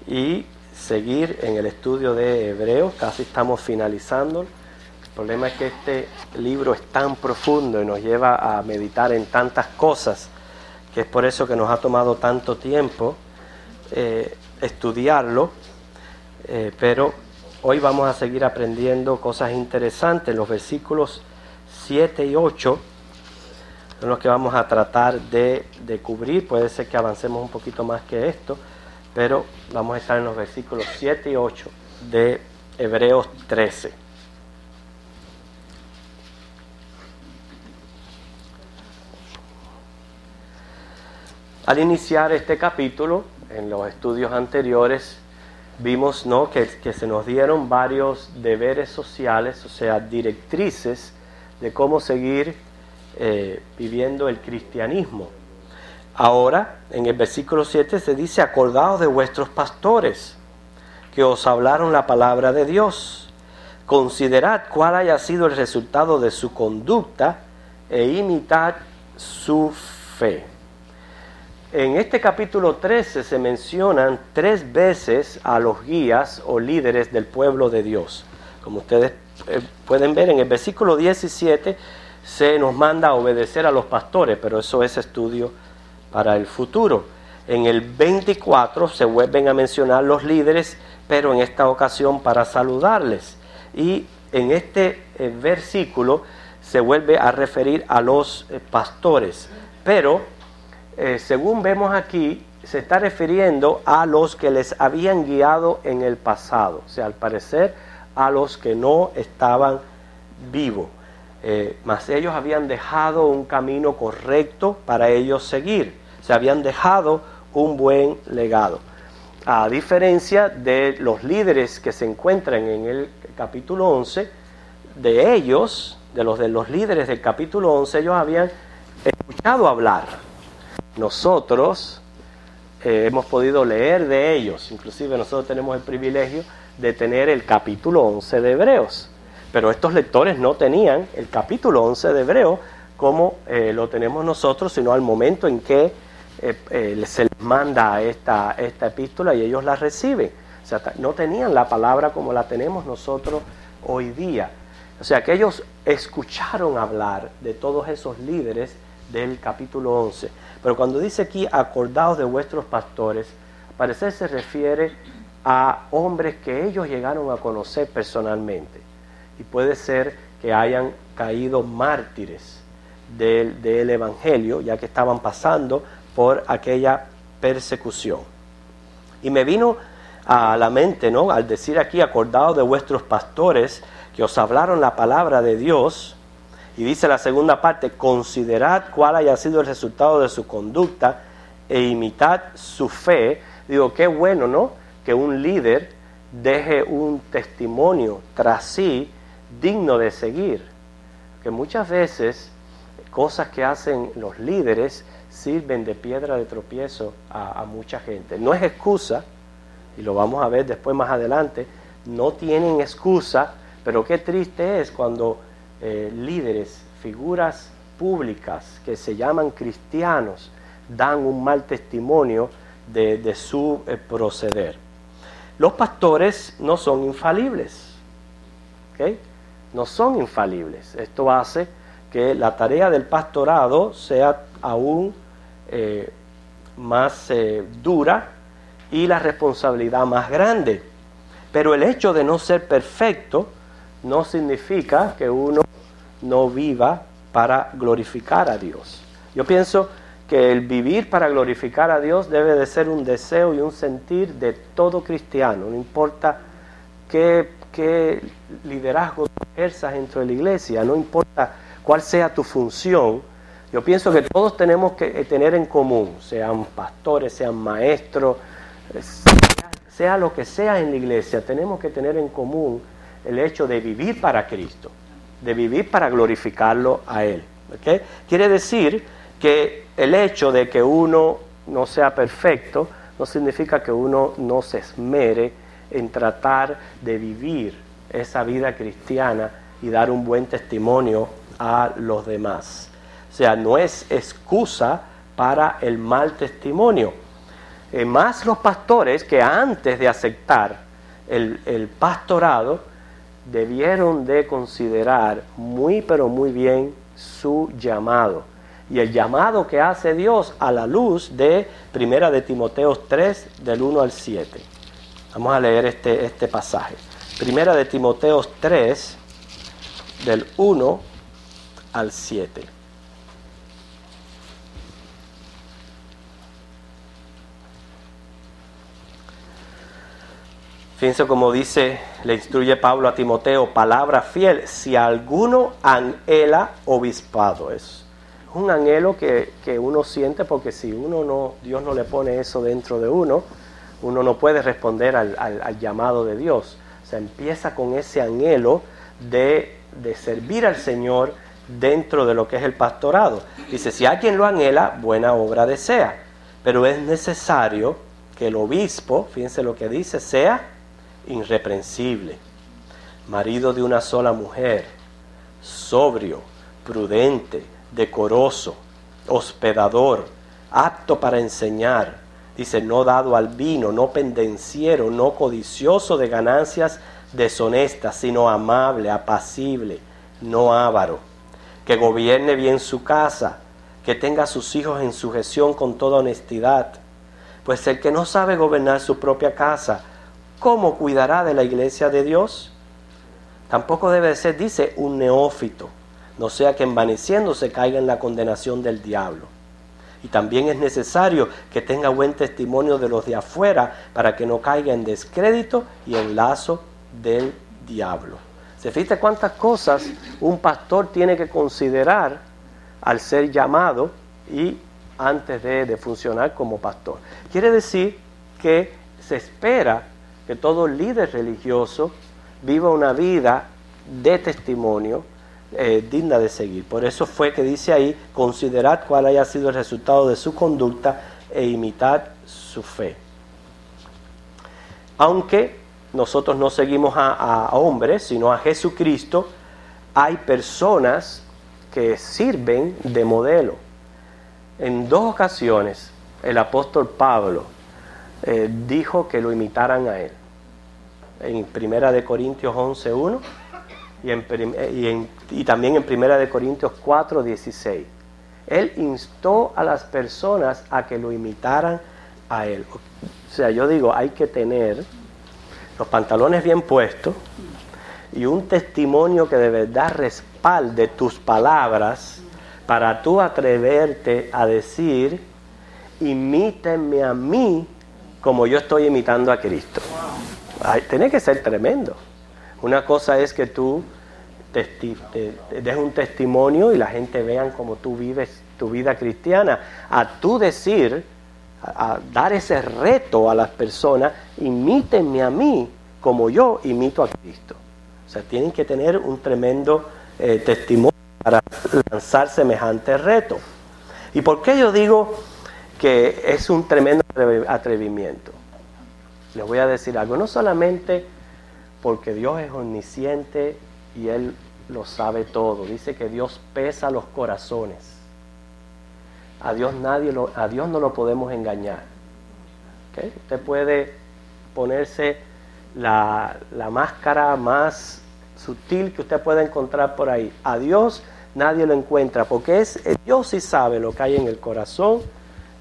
y seguir en el estudio de Hebreos. Casi estamos finalizando. El problema es que este libro es tan profundo y nos lleva a meditar en tantas cosas, que es por eso que nos ha tomado tanto tiempo estudiarlo, pero hoy vamos a seguir aprendiendo cosas interesantes. Los versículos 7 y 8 son los que vamos a tratar de cubrir. Puede ser que avancemos un poquito más que esto, pero vamos a estar en los versículos 7 y 8 de Hebreos 13. Al iniciar este capítulo, en los estudios anteriores, vimos, ¿no?, que se nos dieron varios deberes sociales, o sea, directrices de cómo seguir viviendo el cristianismo. Ahora, en el versículo 7 se dice: acordaos de vuestros pastores, que os hablaron la palabra de Dios. Considerad cuál haya sido el resultado de su conducta e imitad su fe. En este capítulo 13 se mencionan 3 veces a los guías o líderes del pueblo de Dios. Como ustedes pueden ver, en el versículo 17 se nos manda a obedecer a los pastores, pero eso es estudio para el futuro. En el 24 se vuelven a mencionar los líderes, pero en esta ocasión para saludarles. Y en este versículo se vuelve a referir a los pastores, pero según vemos aquí, se está refiriendo a los que les habían guiado en el pasado, o sea, al parecer a los que no estaban vivos, mas ellos habían dejado un camino correcto para ellos seguir, se habían dejado un buen legado. A diferencia de los líderes que se encuentran en el capítulo 11, de ellos, de los líderes del capítulo 11, ellos habían escuchado hablar. Nosotros hemos podido leer de ellos, inclusive nosotros tenemos el privilegio de tener el capítulo 11 de Hebreos, pero estos lectores no tenían el capítulo 11 de Hebreos como lo tenemos nosotros, sino al momento en que se les manda esta epístola y ellos la reciben. O sea, no tenían la palabra como la tenemos nosotros hoy día. O sea, que ellos escucharon hablar de todos esos líderes del capítulo 11. Pero cuando dice aquí, acordaos de vuestros pastores, al parecer se refiere a hombres que ellos llegaron a conocer personalmente. Y puede ser que hayan caído mártires del Evangelio, ya que estaban pasando por aquella persecución. Y me vino a la mente, ¿no?, al decir aquí, acordaos de vuestros pastores, que os hablaron la palabra de Dios. Y dice la segunda parte: considerad cuál haya sido el resultado de su conducta e imitad su fe. Digo, qué bueno, ¿no?, que un líder deje un testimonio tras sí digno de seguir. Que muchas veces cosas que hacen los líderes sirven de piedra de tropiezo a mucha gente. No es excusa, y lo vamos a ver después más adelante, no tienen excusa, pero qué triste es cuando líderes, figuras públicas que se llaman cristianos, dan un mal testimonio de su proceder. Los pastores no son infalibles, ¿okay? No son infalibles. Esto hace que la tarea del pastorado sea aún más dura y la responsabilidad más grande. Pero el hecho de no ser perfecto no significa que uno no viva para glorificar a Dios. Yo pienso que el vivir para glorificar a Dios debe de ser un deseo y un sentir de todo cristiano. No importa qué liderazgo ejerzas dentro de la iglesia, no importa cuál sea tu función. Yo pienso que todos tenemos que tener en común, sean pastores, sean maestros, sea lo que sea en la iglesia, tenemos que tener en común el hecho de vivir para Cristo, de vivir para glorificarlo a Él. ¿Okay? Quiere decir que el hecho de que uno no sea perfecto no significa que uno no se esmere en tratar de vivir esa vida cristiana y dar un buen testimonio a los demás. O sea, no es excusa para el mal testimonio. Más los pastores que antes de aceptar el pastorado debieron de considerar muy pero muy bien su llamado. Y el llamado que hace Dios a la luz de 1 de Timoteo 3, del 1 al 7. Vamos a leer este pasaje. 1 de Timoteo 3, del 1 al 7. Fíjense cómo dice, le instruye Pablo a Timoteo, palabra fiel, si alguno anhela obispado. Es un anhelo que uno siente, porque si Dios no le pone eso dentro de uno no puede responder al llamado de Dios. O sea, empieza con ese anhelo de servir al Señor dentro de lo que es el pastorado. Dice, si alguien lo anhela, buena obra desea. Pero es necesario que el obispo, fíjense lo que dice, sea irreprensible, marido de una sola mujer, sobrio, prudente, decoroso, hospedador, apto para enseñar. Dice, no dado al vino, no pendenciero, no codicioso de ganancias deshonestas, sino amable, apacible, no avaro, que gobierne bien su casa, que tenga a sus hijos en sujeción con toda honestidad. Pues el que no sabe gobernar su propia casa, ¿cómo cuidará de la iglesia de Dios? Tampoco debe ser, dice, un neófito, no sea que envaneciéndose caiga en la condenación del diablo. Y también es necesario que tenga buen testimonio de los de afuera, para que no caiga en descrédito y en lazo del diablo. ¿Se fija cuántas cosas un pastor tiene que considerar al ser llamado y antes de funcionar como pastor? Quiere decir que se espera que todo líder religioso viva una vida de testimonio digna de seguir. Por eso fue que dice ahí, considerad cuál haya sido el resultado de su conducta e imitad su fe. Aunque nosotros no seguimos a hombres, sino a Jesucristo, hay personas que sirven de modelo. En 2 ocasiones el apóstol Pablo dijo que lo imitaran a él. En 1 de Corintios 11:1 y también en 1 de Corintios 4:16. Él instó a las personas a que lo imitaran a él. O sea, yo digo, hay que tener los pantalones bien puestos y un testimonio que de verdad respalde tus palabras para tú atreverte a decir, imítenme a mí como yo estoy imitando a Cristo. Tiene que ser tremendo. Una cosa es que tú te des un testimonio y la gente vean cómo tú vives tu vida cristiana. A tú decir, a dar ese reto a las personas, imítenme a mí como yo imito a Cristo. O sea, tienen que tener un tremendo testimonio para lanzar semejante reto. ¿Y por qué yo digo que es un tremendo atrevimiento? Les voy a decir algo, no solamente porque Dios es omnisciente y Él lo sabe todo. Dice que Dios pesa los corazones. A Dios no lo podemos engañar. ¿Okay? Usted puede ponerse la máscara más sutil que usted pueda encontrar por ahí. A Dios nadie lo encuentra, porque Dios sí sabe lo que hay en el corazón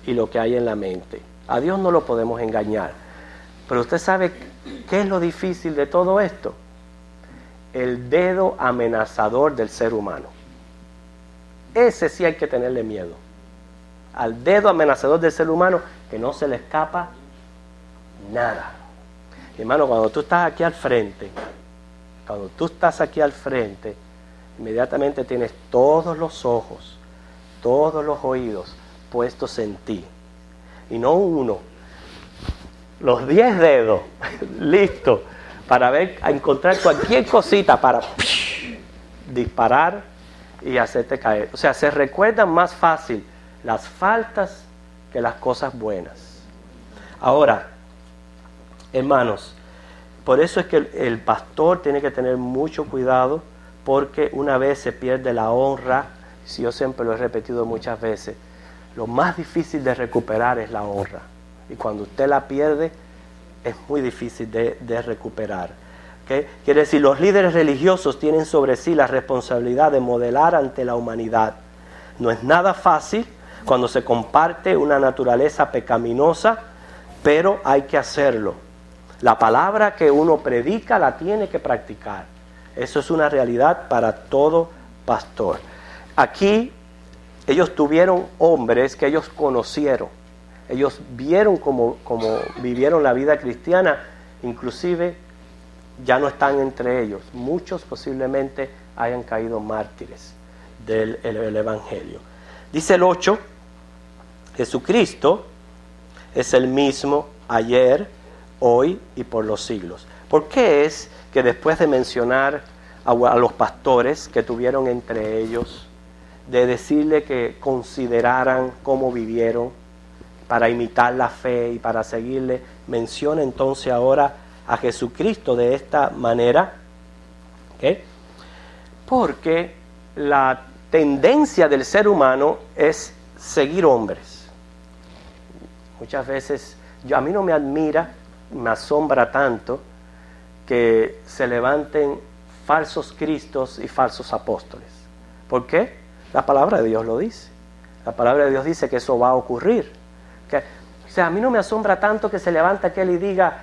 y lo que hay en la mente. A Dios no lo podemos engañar. Pero usted sabe qué es lo difícil de todo esto. El dedo amenazador del ser humano. Ese sí hay que tenerle miedo. Al dedo amenazador del ser humano, que no se le escapa nada. Hermano, cuando tú estás aquí al frente, inmediatamente tienes todos los ojos, todos los oídos puestos en ti. Y no uno, los 10 dedos, listos para encontrar cualquier cosita para disparar y hacerte caer. O sea, se recuerdan más fácil las faltas que las cosas buenas. Ahora, hermanos, por eso es que el pastor tiene que tener mucho cuidado, porque una vez se pierde la honra. Si yo siempre lo he repetido muchas veces, lo más difícil de recuperar es la honra. y cuando usted la pierde es muy difícil de recuperar. ¿Okay? Quiere decir, los líderes religiosos tienen sobre sí la responsabilidad de modelar ante la humanidad. No es nada fácil cuando se comparte una naturaleza pecaminosa, pero hay que hacerlo. La palabra que uno predica la tiene que practicar. Eso es una realidad para todo pastor. Aquí ellos tuvieron hombres que ellos conocieron. Ellos vieron cómo vivieron la vida cristiana, inclusive ya no están entre ellos. Muchos posiblemente hayan caído mártires del Evangelio. Dice el 8, Jesucristo es el mismo ayer, hoy y por los siglos. ¿Por qué es que después de mencionar a los pastores que tuvieron entre ellos, de decirle que consideraran cómo vivieron para imitar la fe y para seguirle, menciona entonces ahora a Jesucristo de esta manera? ¿Okay? Porque la tendencia del ser humano es seguir hombres. Muchas veces, a mí no me admira, me asombra tanto que se levanten falsos cristos y falsos apóstoles. ¿Por qué? La palabra de Dios lo dice. La palabra de Dios dice que eso va a ocurrir. ¿Okay? O sea, a mí no me asombra tanto que se levante aquel y diga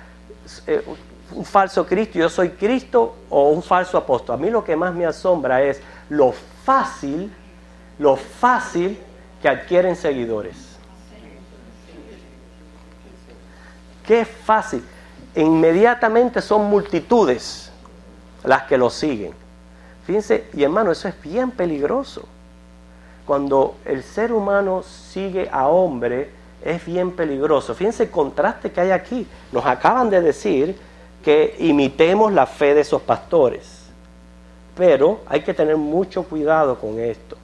un falso Cristo, yo soy Cristo, o un falso apóstol. A mí lo que más me asombra es lo fácil que adquieren seguidores. Qué fácil. Inmediatamente son multitudes las que lo siguen. Fíjense, y hermano, eso es bien peligroso. Cuando el ser humano sigue a hombre, es bien peligroso. Fíjense el contraste que hay aquí. Nos acaban de decir que imitemos la fe de esos pastores. Pero hay que tener mucho cuidado con esto,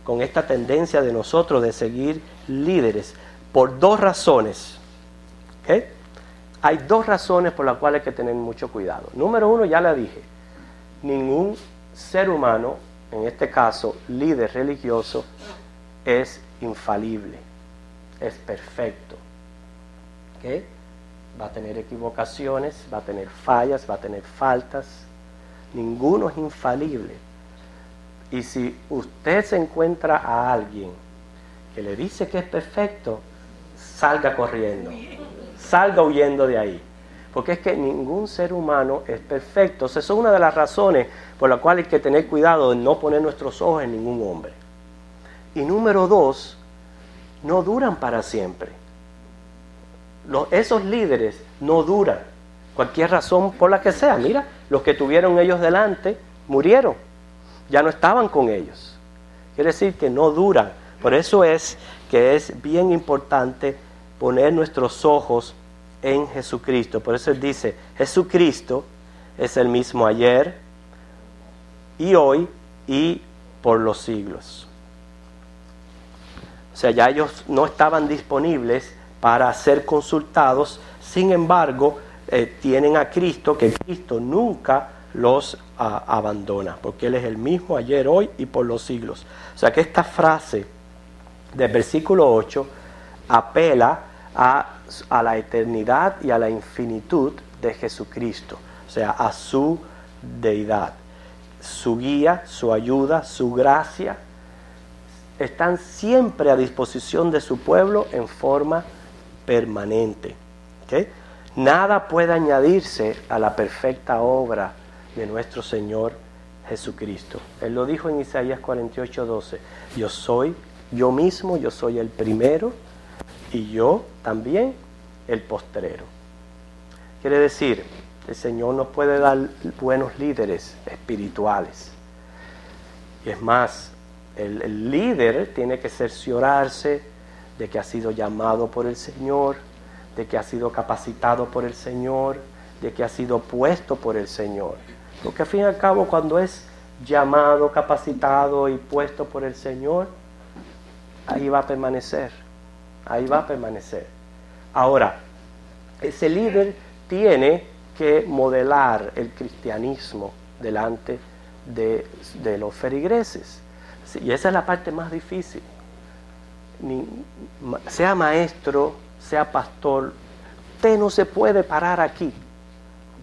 con esta tendencia de nosotros de seguir líderes, por dos razones. ¿Okay? Hay dos razones por las cuales hay que tener mucho cuidado. Número uno, ya la dije, ningún ser humano, en este caso líder religioso, es infalible, es perfecto. ¿Okay? Va a tener equivocaciones, va a tener fallas, va a tener faltas. Ninguno es infalible. Y si usted se encuentra a alguien que le dice que es perfecto, salga corriendo, salga huyendo de ahí. Porque es que ningún ser humano es perfecto. Esa es una de las razones por las cuales hay que tener cuidado de no poner nuestros ojos en ningún hombre. Y número dos, no duran para siempre. Esos líderes no duran, cualquier razón por la que sea. Mira, los que tuvieron ellos delante murieron, ya no estaban con ellos. Quiere decir que no duran. Por eso es que es bien importante poner nuestros ojos en Jesucristo. Por eso él dice, Jesucristo es el mismo ayer y hoy y por los siglos. O sea, ya ellos no estaban disponibles para ser consultados, sin embargo, tienen a Cristo, que Cristo nunca los abandona, porque Él es el mismo ayer, hoy y por los siglos. O sea que esta frase del versículo 8 apela a la eternidad y a la infinitud de Jesucristo, o sea, a su deidad. Su guía, su ayuda, su gracia están siempre a disposición de su pueblo en forma permanente. ¿Okay? Nada puede añadirse a la perfecta obra de nuestro Señor Jesucristo. Él lo dijo en Isaías 48:12. Yo mismo soy el primero y yo también el postrero. Quiere decir, el Señor nos puede dar buenos líderes espirituales. Y es más, el líder tiene que cerciorarse de que ha sido llamado por el Señor, de que ha sido capacitado por el Señor, de que ha sido puesto por el Señor. Porque al fin y al cabo, cuando es llamado, capacitado y puesto por el Señor, ahí va a permanecer. Ahí va a permanecer. Ahora, ese líder tiene que modelar el cristianismo delante de los feligreses. Y esa es la parte más difícil. Sea maestro, sea pastor, usted no se puede parar aquí,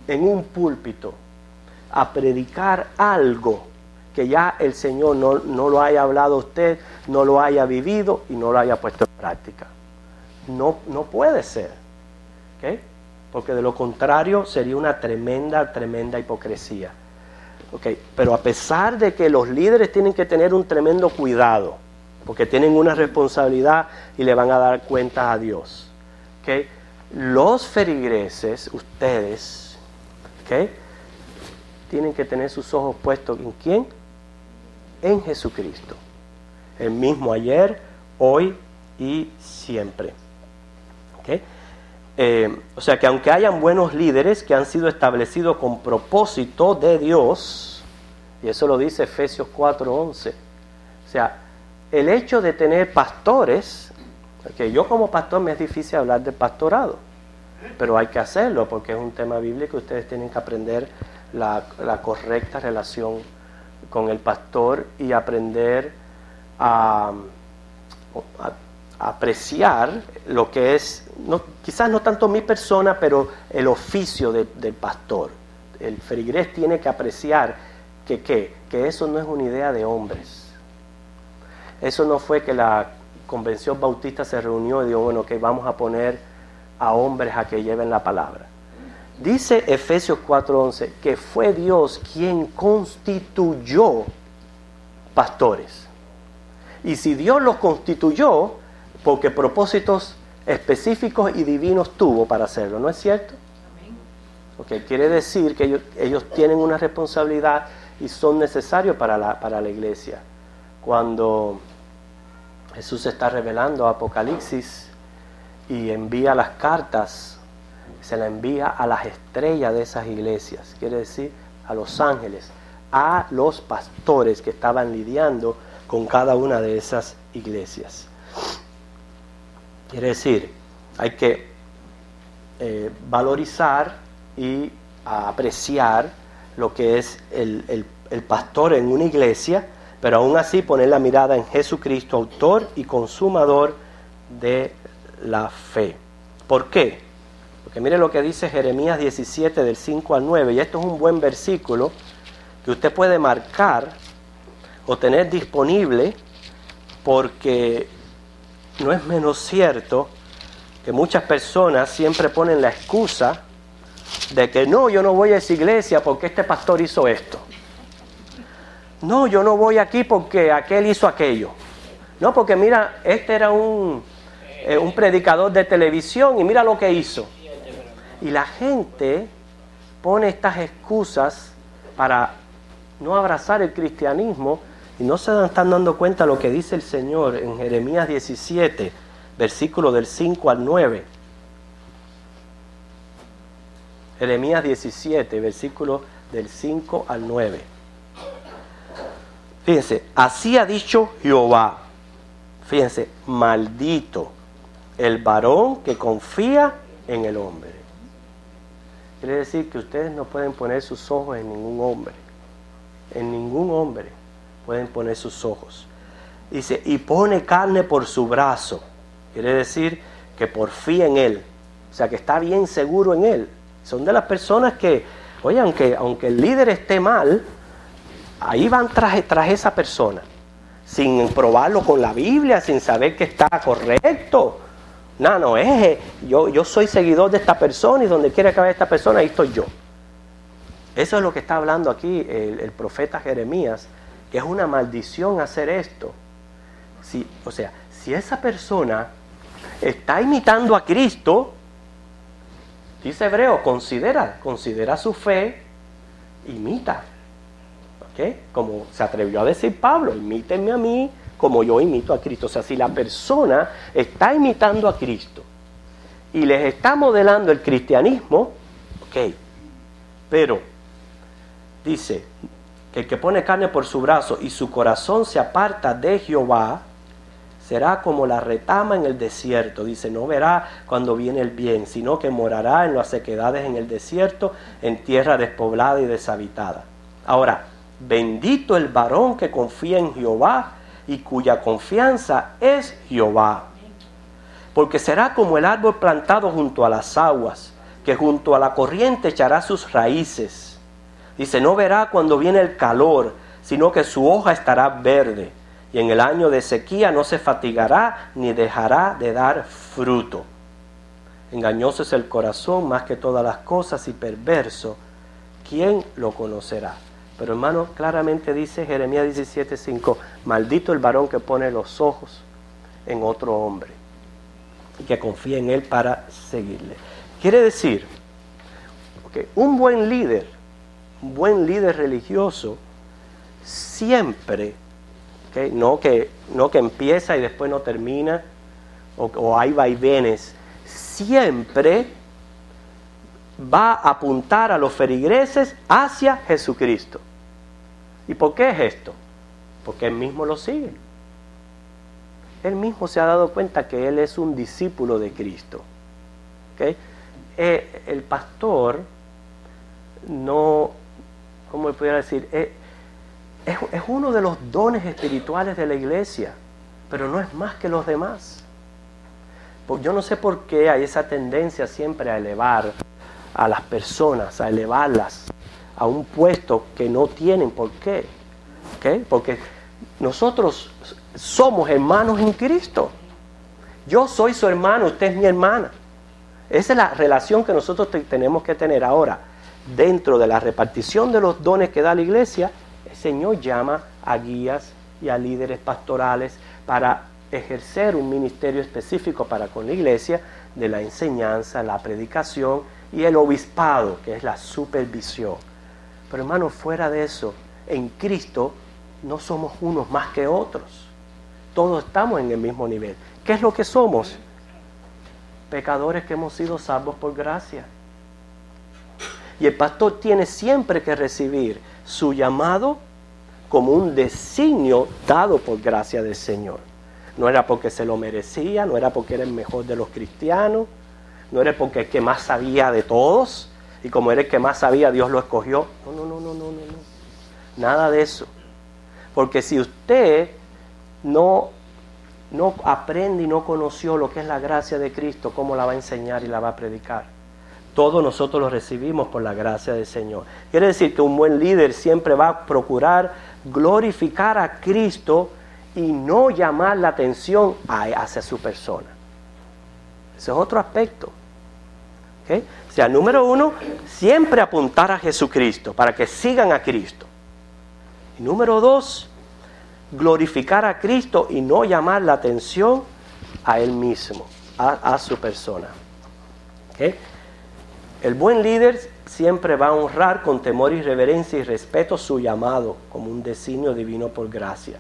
en un púlpito, a predicar algo que ya el Señor no lo haya hablado a usted, no lo haya vivido y no lo haya puesto en práctica. No puede ser. ¿Okay? Porque de lo contrario sería una tremenda hipocresía. ¿Okay? Pero a pesar de que los líderes tienen que tener un tremendo cuidado, porque tienen una responsabilidad y le van a dar cuenta a Dios. ¿Okay? Los feligreses, ustedes, ¿okay? tienen que tener sus ojos puestos ¿en quién? En Jesucristo. El mismo ayer, hoy y siempre. ¿Okay? O sea que aunque hayan buenos líderes que han sido establecidos con propósito de Dios, y eso lo dice Efesios 4:11, o sea, el hecho de tener pastores, que yo como pastor me es difícil hablar de pastorado, pero hay que hacerlo porque es un tema bíblico, ustedes tienen que aprender la correcta relación con el pastor y aprender a apreciar lo que es, quizás no tanto mi persona, pero el oficio del pastor. El feligrés tiene que apreciar que eso no es una idea de hombres. Eso no fue que la Convención Bautista se reunió y dijo, bueno, que vamos a poner a hombres a que lleven la palabra. Dice Efesios 4:11 que fue Dios quien constituyó pastores. Y si Dios los constituyó, porque propósitos específicos y divinos tuvo para hacerlo, ¿no es cierto? Okay, quiere decir que ellos tienen una responsabilidad y son necesarios para la iglesia. Cuando Jesús está revelando Apocalipsis y envía las cartas, se la envía a las estrellas de esas iglesias, quiere decir a los ángeles, a los pastores que estaban lidiando con cada una de esas iglesias. Quiere decir, hay que valorizar y apreciar lo que es el pastor en una iglesia, pero aún así poner la mirada en Jesucristo, autor y consumador de la fe. ¿Por qué? Porque mire lo que dice Jeremías 17 del 5 al 9, y esto es un buen versículo que usted puede marcar o tener disponible, porque no es menos cierto que muchas personas siempre ponen la excusa de que no, yo no voy a esa iglesia porque este pastor hizo esto. No, yo no voy aquí porque aquel hizo aquello. No, porque mira, este era un predicador de televisión y mira lo que hizo. Y la gente pone estas excusas para no abrazar el cristianismo y no se están dando cuenta de lo que dice el Señor en Jeremías 17, versículo del 5 al 9. Jeremías 17, versículo del 5 al 9. Fíjense, así ha dicho Jehová. Fíjense, maldito el varón que confía en el hombre. Quiere decir que ustedes no pueden poner sus ojos en ningún hombre. En ningún hombre pueden poner sus ojos. Dice, y pone carne por su brazo. Quiere decir que porfía en él. O sea, que está bien seguro en él. Son de las personas que, oye, aunque el líder esté mal, ahí van tras esa persona. Sin probarlo con la Biblia, sin saber que está correcto. No, yo soy seguidor de esta persona y donde quiera que vaya esta persona, ahí estoy yo. Eso es lo que está hablando aquí el profeta Jeremías, que es una maldición hacer esto. Si esa persona está imitando a Cristo, dice Hebreo, considera su fe, imita. ¿Okay? Como se atrevió a decir Pablo, imítenme a mí como yo imito a Cristo. O sea, si la persona está imitando a Cristo y les está modelando el cristianismo, ok, pero dice que el que pone carne por su brazo y su corazón se aparta de Jehová, será como la retama en el desierto. Dice, no verá cuando viene el bien, sino que morará en las sequedades en el desierto, en tierra despoblada y deshabitada. Ahora, bendito el varón que confía en Jehová y cuya confianza es Jehová. porque será como el árbol plantado junto a las aguas, que junto a la corriente echará sus raíces. Dice, no verá cuando viene el calor, sino que su hoja estará verde, y en el año de sequía no se fatigará ni dejará de dar fruto. Engañoso es el corazón más que todas las cosas y perverso, ¿quién lo conocerá? Pero hermano, claramente dice Jeremías 17:5, maldito el varón que pone los ojos en otro hombre y que confía en él para seguirle. Quiere decir que un buen líder religioso, siempre, ¿okay? no que empieza y después no termina, o hay vaivenes, siempre va a apuntar a los feligreses hacia Jesucristo. ¿Y por qué es esto? Porque él mismo lo sigue. Él mismo se ha dado cuenta que él es un discípulo de Cristo. ¿Okay? El pastor no, ¿cómo pudiera decir? Es uno de los dones espirituales de la iglesia, pero no es más que los demás. Yo no sé por qué hay esa tendencia siempre a elevar a las personas, a elevarlas a un puesto que no tienen por qué. ¿Okay? Porque nosotros somos hermanos en Cristo. Yo soy su hermano, usted es mi hermana. Esa es la relación que nosotros tenemos que tener ahora. Dentro de la repartición de los dones que da la iglesia, el Señor llama a guías y a líderes pastorales para ejercer un ministerio específico para con la iglesia, de la enseñanza, la predicación y el obispado, que es la supervisión. Pero hermano, fuera de eso, en Cristo no somos unos más que otros. Todos estamos en el mismo nivel. ¿Qué es lo que somos? Pecadores que hemos sido salvos por gracia. Y el pastor tiene siempre que recibir su llamado como un designio dado por gracia del Señor. No era porque se lo merecía, no era porque era el mejor de los cristianos, no era porque el que más sabía de todos, y como era el que más sabía, Dios lo escogió. No. Nada de eso. Porque si usted no aprende y no conoció lo que es la gracia de Cristo, ¿cómo la va a enseñar y la va a predicar? Todos nosotros lo recibimos por la gracia del Señor. Quiere decir que un buen líder siempre va a procurar glorificar a Cristo y no llamar la atención hacia su persona. Ese es otro aspecto. ¿Okay? O sea, número uno, siempre apuntar a Jesucristo para que sigan a Cristo. Y número dos, glorificar a Cristo y no llamar la atención a Él mismo, a su persona. ¿Okay? El buen líder siempre va a honrar con temor y reverencia y respeto su llamado como un designio divino por gracia.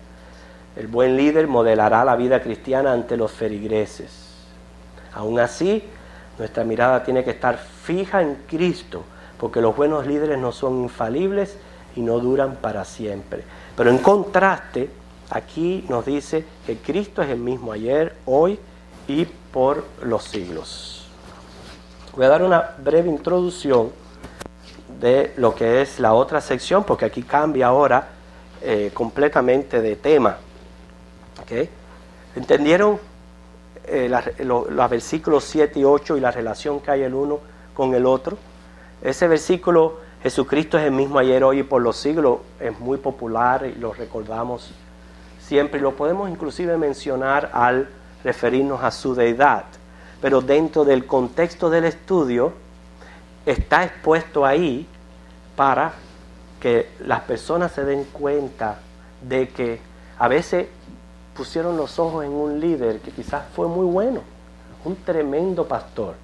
El buen líder modelará la vida cristiana ante los feligreses. Aún así, nuestra mirada tiene que estar fija en Cristo, porque los buenos líderes no son infalibles y no duran para siempre. Pero en contraste, aquí nos dice que Cristo es el mismo ayer, hoy y por los siglos. Voy a dar una breve introducción de lo que es la otra sección, porque aquí cambia ahora completamente de tema. ¿Okay? ¿Entendieron los versículos 7 y 8 y la relación que hay el uno con el otro? Ese versículo, Jesucristo es el mismo ayer, hoy y por los siglos, es muy popular y lo recordamos siempre, y lo podemos inclusive mencionar al referirnos a su deidad, pero dentro del contexto del estudio está expuesto ahí para que las personas se den cuenta de que a veces pusieron los ojos en un líder que quizás fue muy bueno, un tremendo pastor,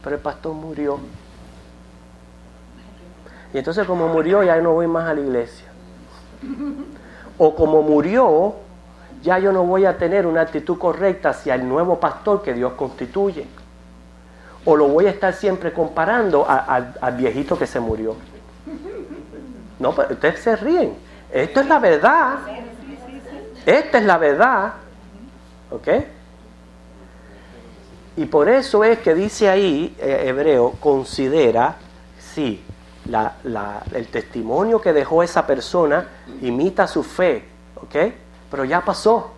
pero el pastor murió. Y entonces como murió, ya no voy más a la iglesia. O como murió, ya yo no voy a tener una actitud correcta hacia el nuevo pastor que Dios constituye. O lo voy a estar siempre comparando al viejito que se murió. No, pero ustedes se ríen. Esto es la verdad. Esta es la verdad. ¿Ok? Y por eso es que dice ahí, Hebreo, considera, sí, el testimonio que dejó esa persona imita su fe. ¿Ok? Pero ya pasó.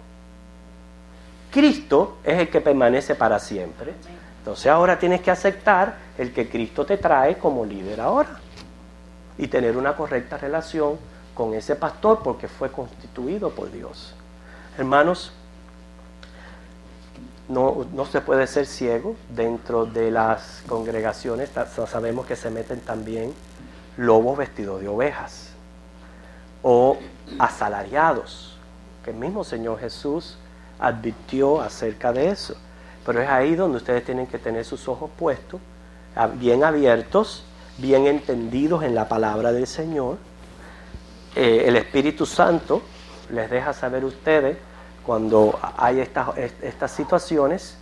Cristo es el que permanece para siempre. Entonces ahora tienes que aceptar el que Cristo te trae como líder ahora. Y tener una correcta relación con ese pastor porque fue constituido por Dios. Hermanos, no se puede ser ciego. Dentro de las congregaciones sabemos que se meten también lobos vestidos de ovejas o asalariados, que el mismo Señor Jesús advirtió acerca de eso. Pero es ahí donde ustedes tienen que tener sus ojos puestos, bien abiertos, bien entendidos en la palabra del Señor. El Espíritu Santo les deja saber a ustedes cuando hay estas situaciones,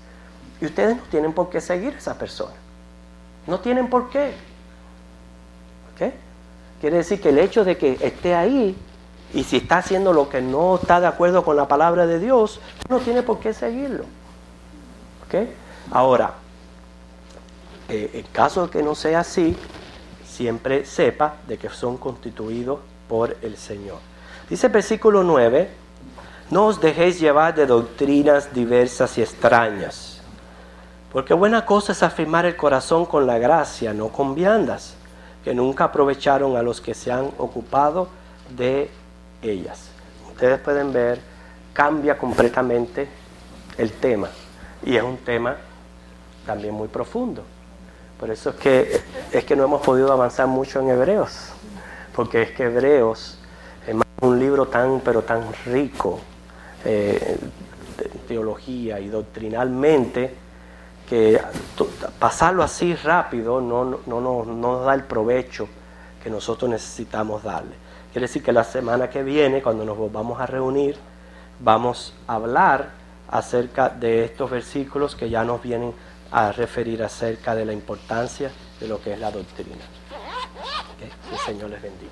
y ustedes no tienen por qué seguir a esa persona. No tienen por qué. ¿Ok? Quiere decir que el hecho de que esté ahí, y si está haciendo lo que no está de acuerdo con la palabra de Dios, no tiene por qué seguirlo. ¿Ok? Ahora, en caso de que no sea así, siempre sepa de que son constituidos por el Señor. Dice el versículo 9, no os dejéis llevar de doctrinas diversas y extrañas, porque buena cosa es afirmar el corazón con la gracia, no con viandas, que nunca aprovecharon a los que se han ocupado de ellas. Ustedes pueden ver, cambia completamente el tema, y es un tema también muy profundo. Por eso es que no hemos podido avanzar mucho en Hebreos, porque es que Hebreos es un libro tan rico de teología y doctrinalmente, que pasarlo así rápido no nos da el provecho que nosotros necesitamos darle. Quiere decir que la semana que viene, cuando nos volvamos a reunir, vamos a hablar acerca de estos versículos que ya nos vienen a referir acerca de la importancia de lo que es la doctrina. ¿Okay? Que el Señor les bendiga.